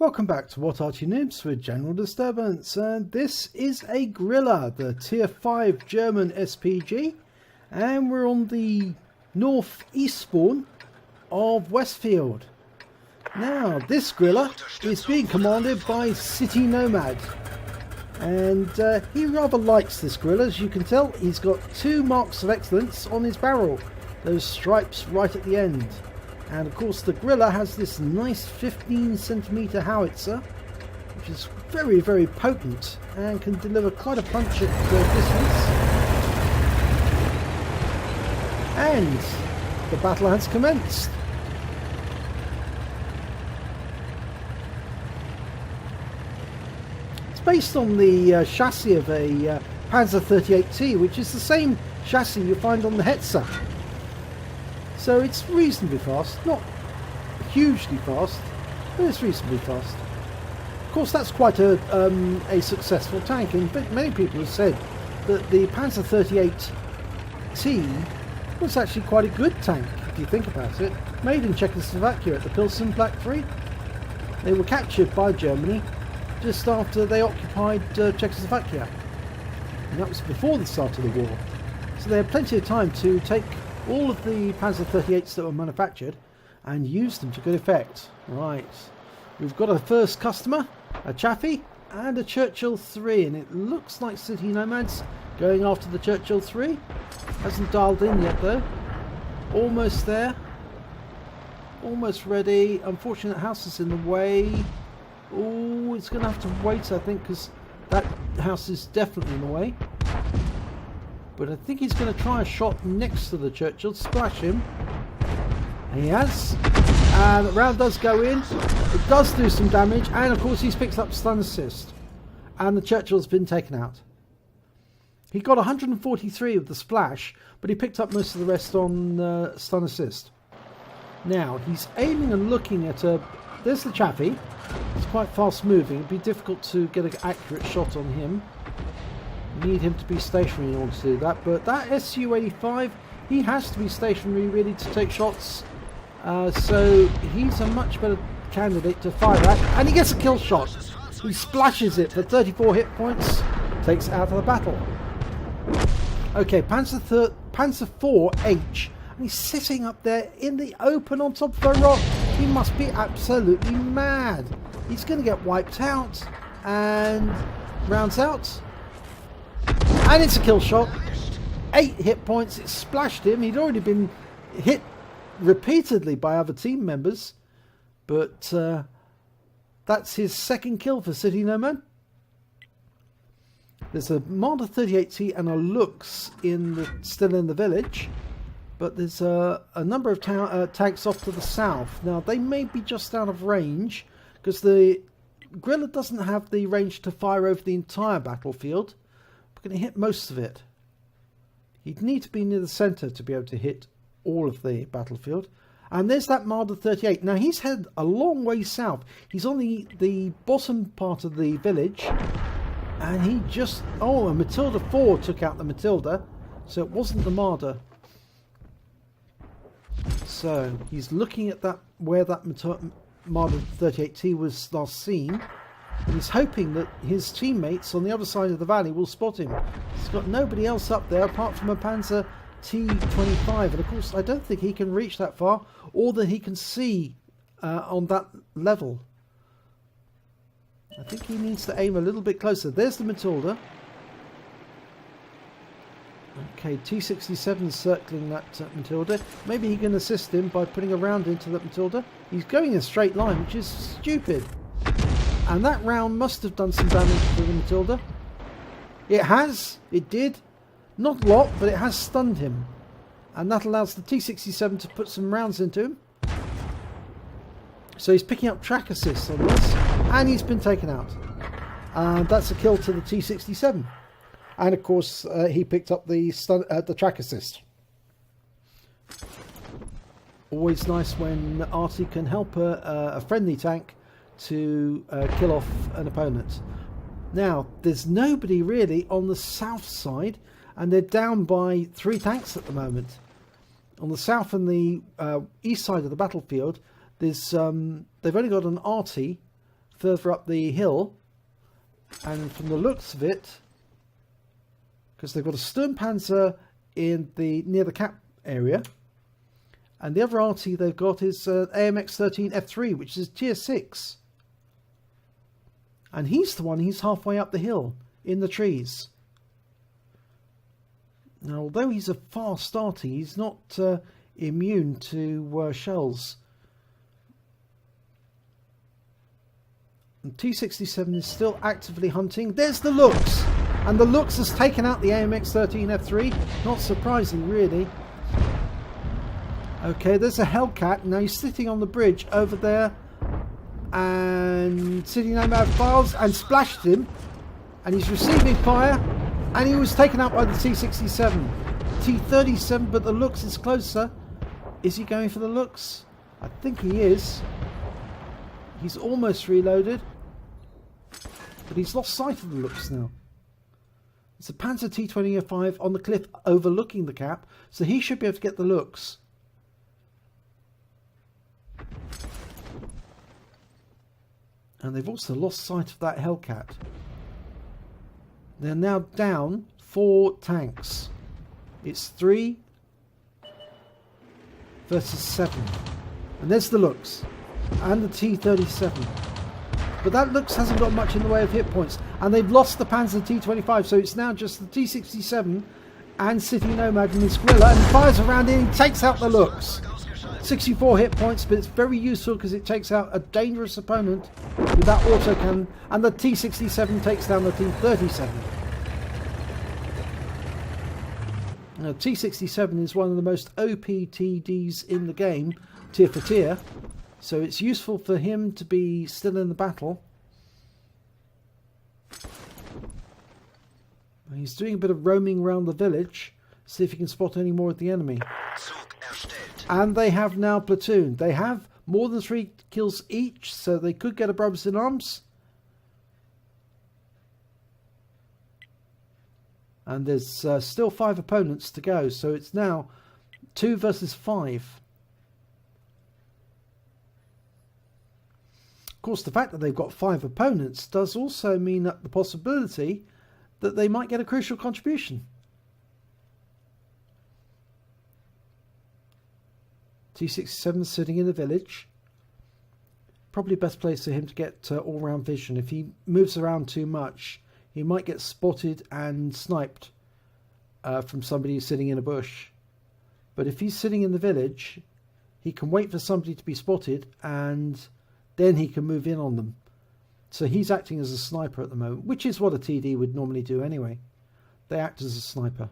Welcome back to What Arty Noobs with General Disturbance, and this is a Grille, the Tier 5 German SPG, and we're on the northeast spawn of Westfield. Now this Grille is being commanded by Citynomad, and he rather likes this Grille. As you can tell, he's got 2 marks of excellence on his barrel, those stripes right at the end. And of course the Grille has this nice 15cm howitzer, which is very, very potent and can deliver quite a punch at distance. And the battle has commenced. It's based on the chassis of a Panzer 38T, which is the same chassis you find on the Hetzer. So it's reasonably fast, not hugely fast, but it's reasonably fast. Of course, that's quite a successful tank, and many people have said that the Panzer 38T was actually quite a good tank, if you think about it. Made in Czechoslovakia at the Pilsen Black 3. They were captured by Germany just after they occupied Czechoslovakia. And that was before the start of the war. So they had plenty of time to take all of the Panzer 38s that were manufactured and use them to good effect. Right, we've got a first customer, a Chaffee and a Churchill 3, and it looks like Citynomad's going after the Churchill 3. Hasn't dialed in yet though. Almost there, almost ready. Unfortunate house is in the way. Oh, it's going to have to wait, I think, because that house is definitely in the way. But I think he's going to try a shot next to the Churchill, splash him. And he has. And the round does go in. It does do some damage. And of course he's picked up stun assist. And the Churchill's been taken out. He got 143 with the splash, but he picked up most of the rest on stun assist. Now he's aiming and looking at a... There's the Chaffee. It's quite fast moving. It'd be difficult to get an accurate shot on him. Need him to be stationary in order to do that, but that Su-85, he has to be stationary really to take shots, so he's a much better candidate to fire at, and he gets a kill shot. He splashes it for 34 hit points, takes it out of the battle. Okay, Panzer 4H, and he's sitting up there in the open on top of a rock. He must be absolutely mad. He's going to get wiped out, and rounds out. And it's a kill shot. 8 hit points. It splashed him. He'd already been hit repeatedly by other team members. But that's his second kill for Citynomad. There's a Marder 38T and a Lux still in the village. But there's a number of tanks off to the south. Now, they may be just out of range, because the Grille doesn't have the range to fire over the entire battlefield. Going to hit most of it. He'd need to be near the centre to be able to hit all of the battlefield. And there's that Marder 38. Now he's headed a long way south. He's on the bottom part of the village, and he just... Oh, a Matilda 4 took out the Matilda, so it wasn't the Marder. So he's looking at that where that Marder 38T was last seen. And he's hoping that his teammates on the other side of the valley will spot him. He's got nobody else up there apart from a Panzer T25. And of course, I don't think he can reach that far, or that he can see on that level. I think he needs to aim a little bit closer. There's the Matilda. Okay, T67 circling that Matilda. Maybe he can assist him by putting a round into that Matilda. He's going in a straight line, which is stupid. And that round must have done some damage to the Matilda. It has. It did. Not a lot, but it has stunned him. And that allows the T67 to put some rounds into him. So he's picking up track assists on this. And he's been taken out. And that's a kill to the T67. And of course, he picked up the track assist. Always nice when Arty can help a friendly tank to kill off an opponent. Now there's nobody really on the south side, and they're down by 3 tanks at the moment. On the south and the east side of the battlefield, there's they've only got an Arty further up the hill, and from the looks of it, because they've got a Sturmpanzer in the near the cap area, and the other Arty they've got is AMX-13 F3, which is tier 6. And he's halfway up the hill in the trees. Now, although he's a fast Arty, he's not immune to shells. And T-67 is still actively hunting. There's the Lux! And the Lux has taken out the AMX-13 F3. Not surprising, really. Okay, there's a Hellcat. Now he's sitting on the bridge over there. And Citynomad files and splashed him. And he's receiving fire. And he was taken out by the T-67. T-37, but the Lux is closer. Is he going for the Lux? I think he is. He's almost reloaded. But he's lost sight of the Lux now. It's a Panzer T-25 on the cliff overlooking the cap, so he should be able to get the Lux. And they've also lost sight of that Hellcat. They're now down 4 tanks. It's 3 versus 7. And there's the Lux. And the T-37. But that Lux hasn't got much in the way of hit points. And they've lost the Panzer T-25, so it's now just the T-67 and Citynomad in this Grille, and fires around in and takes out the Lux. 64 hit points, but it's very useful because it takes out a dangerous opponent with that autocannon, and the T-67 takes down the T-37. Now, T-67 is one of the most OP TDs in the game, tier for tier, so it's useful for him to be still in the battle. He's doing a bit of roaming around the village, see if he can spot any more of the enemy. And they have now platooned. They have more than 3 kills each, so they could get a brothers in arms. And there's still 5 opponents to go, so it's now 2 versus 5. Of course, the fact that they've got 5 opponents does also mean that the possibility that they might get a crucial contribution. T-67 sitting in the village. Probably best place for him to get all-round vision. If he moves around too much, he might get spotted and sniped from somebody who's sitting in a bush. But if he's sitting in the village, he can wait for somebody to be spotted and then he can move in on them. So he's acting as a sniper at the moment, which is what a TD would normally do anyway. They act as a sniper.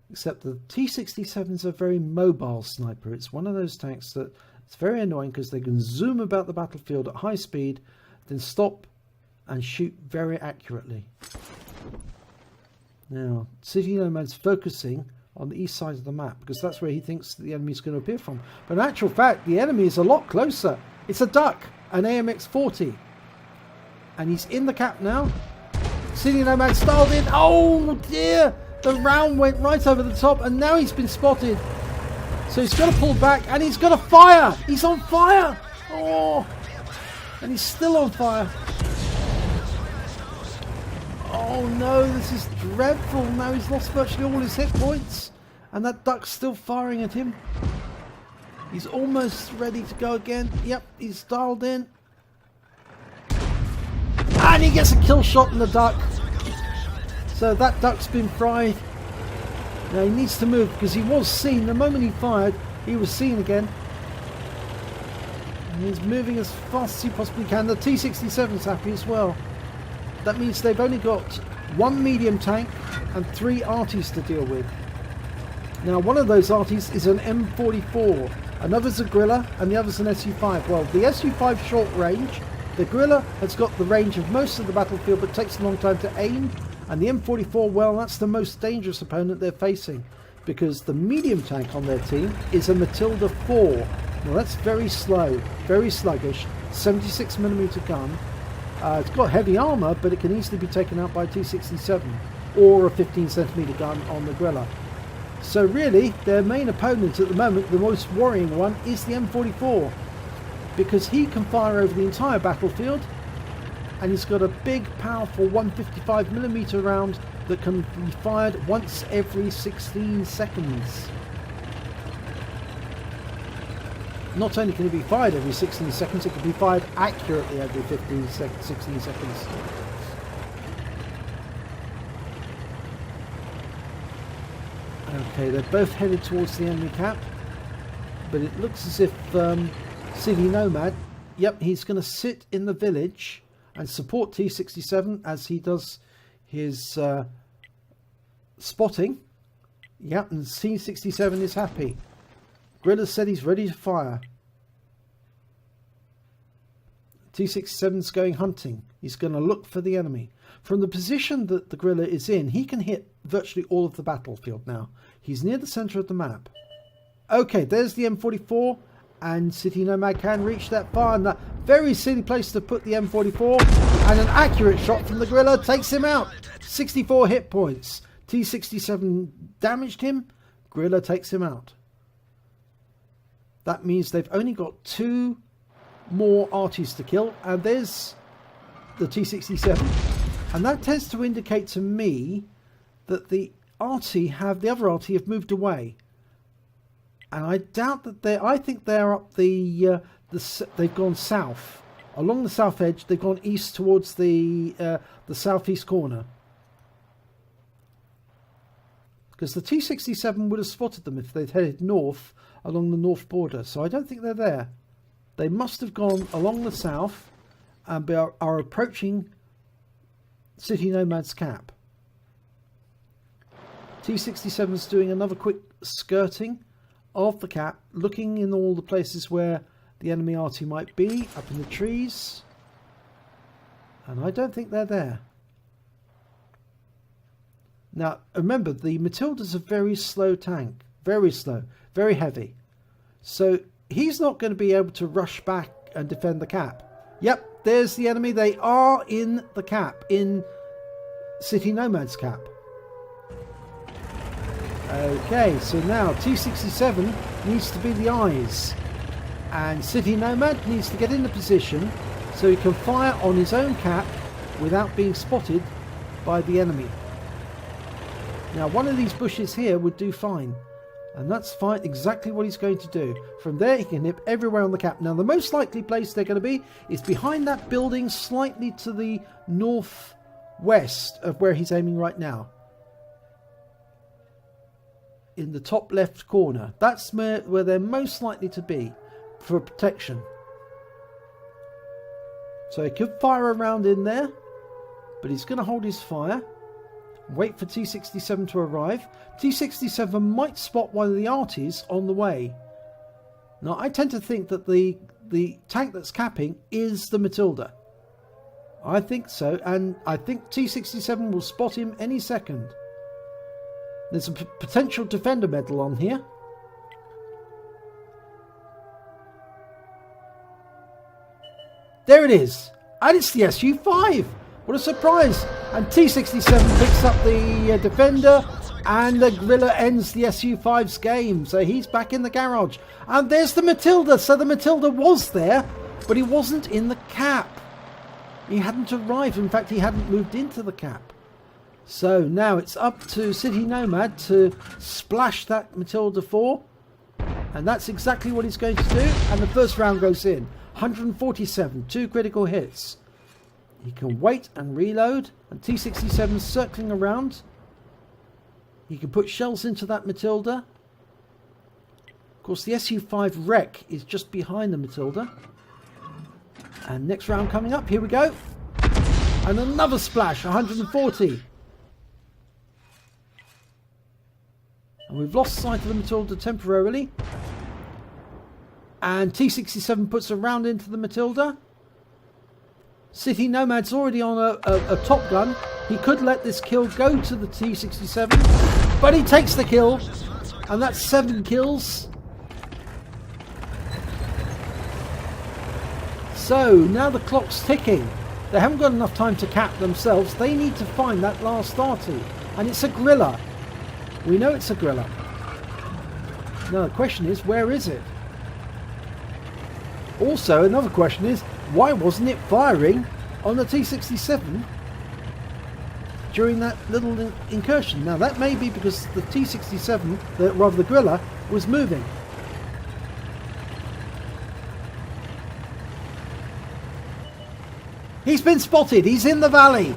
Except the T-67 is a very mobile sniper. It's one of those tanks that it's very annoying because they can zoom about the battlefield at high speed, then stop and shoot very accurately. Now, Citynomad's focusing on the east side of the map because that's where he thinks the enemy's going to appear from. But in actual fact, the enemy is a lot closer. It's a duck, an AMX-40. And he's in the cap now. Citynomad styled in. Oh dear! The round went right over the top and now he's been spotted. So he's got to pull back and he's got to fire. He's on fire. Oh, and he's still on fire. Oh no, this is dreadful. Now he's lost virtually all his hit points and that duck's still firing at him. He's almost ready to go again. Yep, he's dialed in. And he gets a kill shot in the duck. So that duck's been fried. Now he needs to move because he was seen. The moment he fired, he was seen again. And he's moving as fast as he possibly can. The T-67's happy as well. That means they've only got 1 medium tank and 3 Artys to deal with. Now one of those Artys is an M44. Another's a Grille and the other's an SU-5. Well, the SU-5 short range. The Grille has got the range of most of the battlefield but takes a long time to aim. And the M44, well, that's the most dangerous opponent they're facing because the medium tank on their team is a Matilda 4. Now that's very slow, very sluggish, 76mm gun. It's got heavy armour, but it can easily be taken out by a T-67 or a 15cm gun on the Grille. So really, their main opponent at the moment, the most worrying one, is the M44. because he can fire over the entire battlefield, and he's got a big powerful 155mm round that can be fired once every 16 seconds. Not only can it be fired every 16 seconds, it can be fired accurately every 16 seconds. Okay, they're both headed towards the enemy cap, but it looks as if Citynomad, yep, he's going to sit in the village and support T67 as he does his spotting. Yep, and T67 is happy. Grille said he's ready to fire. T67's going hunting. He's going to look for the enemy. From the position that the Grille is in, he can hit virtually all of the battlefield now. He's near the centre of the map. Okay, there's the M44, and Citynomad can reach that far, and that very silly place to put the M44, and an accurate shot from the Grille takes him out. 64 hit points. T67 damaged him. Grille takes him out. That means they've only got 2 more Artys to kill, and there's the T67, and that tends to indicate to me that the other Arty have moved away, and I doubt that I think they're up they've gone south along the south edge. They've gone east towards the southeast corner, because the T67 would have spotted them if they'd headed north along the north border. So I don't think they're there. They must have gone along the south and are approaching Citynomad's cap. T67's doing another quick skirting of the cap, looking in all the places where the enemy Arty might be, up in the trees, and I don't think they're there. Now remember, the Matilda's a very slow tank, very slow, very heavy, so he's not going to be able to rush back and defend the cap. Yep, there's the enemy. They are in the cap, in Citynomad's cap. Okay, so now T67 needs to be the eyes, and Citynomad needs to get into position so he can fire on his own cap without being spotted by the enemy. Now one of these bushes here would do fine, and that's fine, exactly what he's going to do. From there he can hit everywhere on the cap. Now the most likely place they're going to be is behind that building slightly to the northwest of where he's aiming right now. In the top left corner. That's where they're most likely to be for protection. So he could fire around in there, but he's going to hold his fire. Wait for T67 to arrive. T67 might spot one of the Artys on the way. Now I tend to think that the tank that's capping is the Matilda. I think so, and I think T67 will spot him any second. There's a potential defender medal on here. There it is, and it's the SU5. What a surprise! And T67 picks up the defender, and the Grille ends the SU5's game. So he's back in the garage. And there's the Matilda. So the Matilda was there, but he wasn't in the cap. He hadn't arrived. In fact, he hadn't moved into the cap. So now it's up to Citynomad to splash that Matilda 4. And that's exactly what he's going to do. And the first round goes in. 147, 2 critical hits. He can wait and reload, and T67's circling around. He can put shells into that Matilda. Of course, the SU5 wreck is just behind the Matilda. And next round coming up, here we go. And another splash, 140. And we've lost sight of the Matilda temporarily. And T67 puts a round into the Matilda. Citynomad's already on a top gun. He could let this kill go to the T67, but he takes the kill, and that's 7 kills. So now the clock's ticking. They haven't got enough time to cap themselves. They need to find that last Arty, and it's a Grille. We know it's a Grille. Now the question is, where is it? Also, another question is, why wasn't it firing on the T67 during that little incursion? Now that may be because the T67, rather the Grille, was moving. He's been spotted. He's in the valley.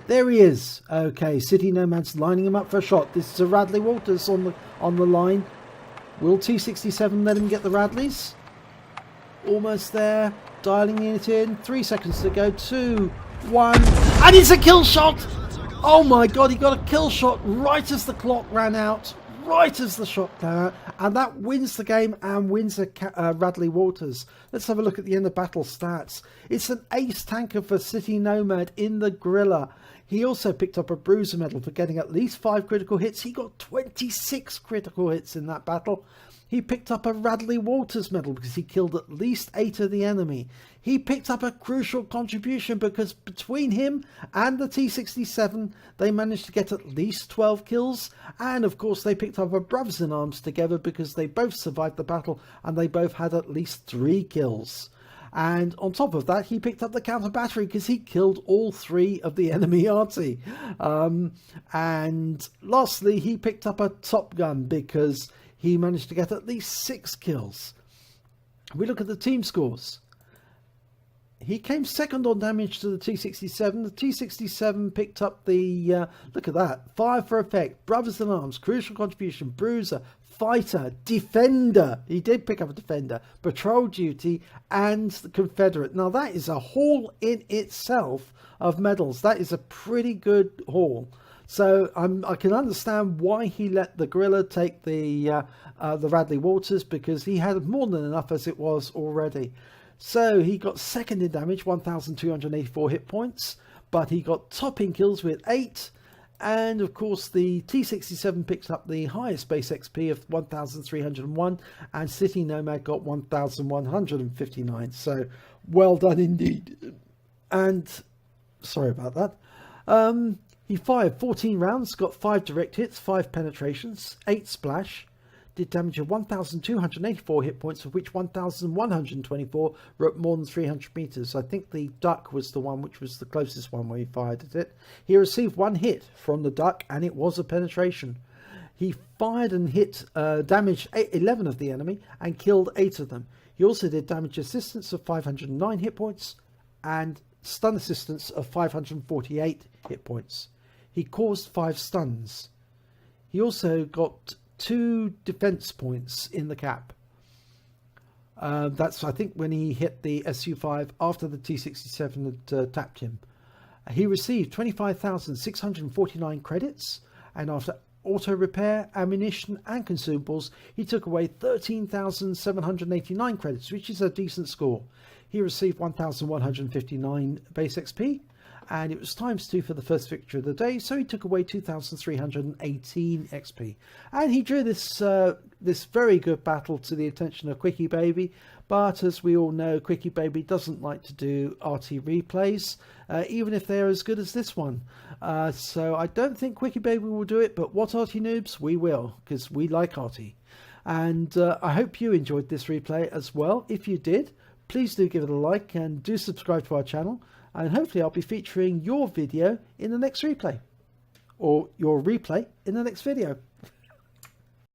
There he is. Okay, Citynomad's lining him up for a shot. This is a Radley Walters on the line. Will T67 let him get the Radleys? Almost there. Dialing it in. 3 seconds to go. 2, 1. And it's a kill shot! Oh my god, he got a kill shot right as the clock ran out. Right as the shot came out. And that wins the game and wins Radley Walters. Let's have a look at the end of battle stats. It's an ace tanker for Citynomad in the Grille. He also picked up a bruiser medal for getting at least 5 critical hits. He got 26 critical hits in that battle. He picked up a Radley Walters medal because he killed at least 8 of the enemy. He picked up a crucial contribution because between him and the T67, they managed to get at least 12 kills. And of course, they picked up a brothers in arms together because they both survived the battle and they both had at least 3 kills. And on top of that, he picked up the counter battery because he killed all 3 of the enemy Arty. And lastly, he picked up a top gun because he managed to get at least 6 kills. We look at the team scores. He came second on damage to the T67. The T67 picked up the, look at that, fire for effect, brothers in arms, crucial contribution, bruiser, fighter, defender. He did pick up a defender, patrol duty, and the Confederate. Now that is a haul in itself of medals. That is a pretty good haul. So I can understand why he let the Grille take the Radley Walters, because he had more than enough as it was already. So he got second in damage, 1,284 hit points, but he got top in kills with 8. And of course the T67 picked up the highest base XP of 1,301 and Citynomad got 1,159. So well done indeed. And sorry about that. He fired 14 rounds, got 5 direct hits, 5 penetrations, 8 splash, did damage of 1,284 hit points, of which 1,124 were at more than 300 meters. I think the duck was the one which was the closest one where he fired at it. He received 1 hit from the duck and it was a penetration. He fired and hit damage 11 of the enemy and killed 8 of them. He also did damage assistance of 509 hit points and stun assistance of 548 hit points. He caused 5 stuns. He also got 2 defense points in the cap. That's, I think, when he hit the SU-5 after the T-67 had tapped him. He received 25,649 credits, and after auto repair, ammunition and consumables, he took away 13,789 credits, which is a decent score. He received 1,159 base XP, and it was ×2 for the first victory of the day, so he took away 2,318 XP. And he drew this this very good battle to the attention of Quickybaby, but as we all know, Quickybaby doesn't like to do Arty replays, even if they're as good as this one. So I don't think Quickybaby will do it, but what Arty noobs, we will, because we like Arty. And I hope you enjoyed this replay as well. If you did, please do give it a like and do subscribe to our channel. And hopefully I'll be featuring your video in the next replay, or your replay in the next video.